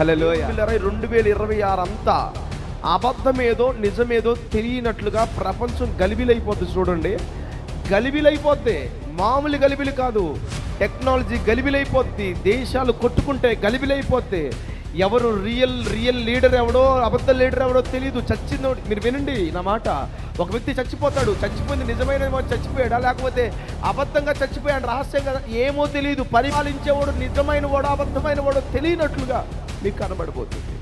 హల్లెలూయా. 2026 అంతా అబద్ధమేదో నిజమేదో తెలియనట్లుగా ప్రపంచం గలిబిలైపోద్ది. చూడండి, గలిబిలైపోద్ది. మామూలు గలిబిలి కాదు, టెక్నాలజీ గలిబిలైపోద్ది. దేశాలు కొట్టుకుంటే గలిబిలైపోద్ది. ఎవరు రియల్ లీడర్ ఎవడో అబద్ధ లీడర్ ఎవడో తెలియదు. చచ్చిందో మీరు వినండి నా మాట. ఒక వ్యక్తి చచ్చిపోతాడు, చచ్చిపోయింది నిజమైన చచ్చిపోయాడా లేకపోతే అబద్ధంగా చచ్చిపోయాడు రహస్యంగా ఏమో తెలియదు. పరిపాలించేవాడు నిజమైన వాడు అబద్ధమైన వాడు తెలియనట్లుగా మీకు కనబడిపోతుంది.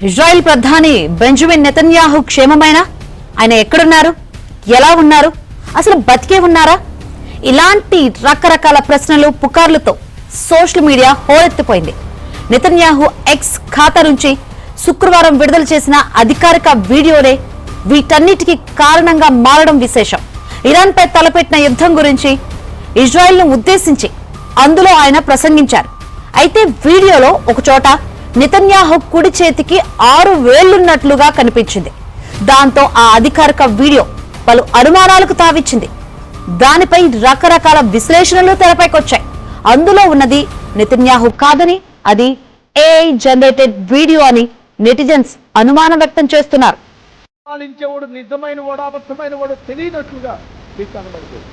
ఇజ్రాయెల్ ప్రధాని బెంజమిన్ నెతన్యాహు క్షేమమైనా? ఆయన ఎక్కడున్నారు? ఎలా ఉన్నారు? అసలు బతికే ఉన్నారా? ఇలాంటి రకరకాల ప్రశ్నలు పుకార్లతో సోషల్ మీడియా హోరెత్తిపోయింది. నెతన్యాహు ఎక్స్ ఖాతా నుంచి శుక్రవారం విడుదల చేసిన అధికారిక వీడియోనే వీటన్నిటికీ కారణంగా మారడం విశేషం. ఇరాన్ పై తలపెట్టిన యుద్ధం గురించి ఇజ్రాయెల్ ను ఉద్దేశించి అందులో ఆయన ప్రసంగించారు. అయితే వీడియోలో ఒకచోట నెతన్యాహు కుడి చేతికి 6 వేళ్లున్నట్లుగా కనిపించింది. దాంతో ఆ అధికారిక వీడియో పలు అనుమానాలకు తావిచ్చింది. దానిపై రకరకాల విశ్లేషణలు తెరపైకొచ్చాయి. అందులో ఉన్నది నెతన్యాహు కాదని, అది ఏఐ జనరేటెడ్ వీడియో అని నెటిజన్స్ అనుమానం వ్యక్తం చేస్తున్నారు. పాలించేవాడు నిజమైన వాడు అబద్ధమైన వాడు తెలియనట్లుగా మీకు కనబడుతుంది.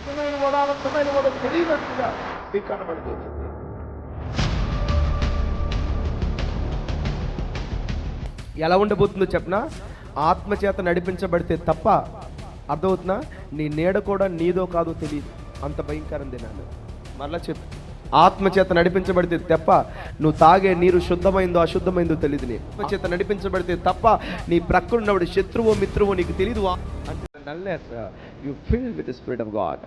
నిజమైన వాడు అబద్ధమైన వాడు తెలియనట్లుగా మీకు కనబడుతుంది. ఎలా ఉండబోతుందో చెప్పనా? ఆత్మచేత నడిపించబడితే తప్ప, అర్థమవుతున్నా, నీ నీడ కూడా నీదో కాదో తెలియదు. అంత భయంకరం దినాలు. మరలా చెప్పు, ఆత్మచేత నడిపించబడితే తప్ప నువ్వు తాగే నీరు శుద్ధమైందో అశుద్ధమైందో తెలియదు. నీ ఆత్మచేత నడిపించబడితే తప్ప నీ ప్రక్కనున్నవాడు శత్రువో మిత్రువో నీకు తెలియదు. అంటే you fill with the spirit of God.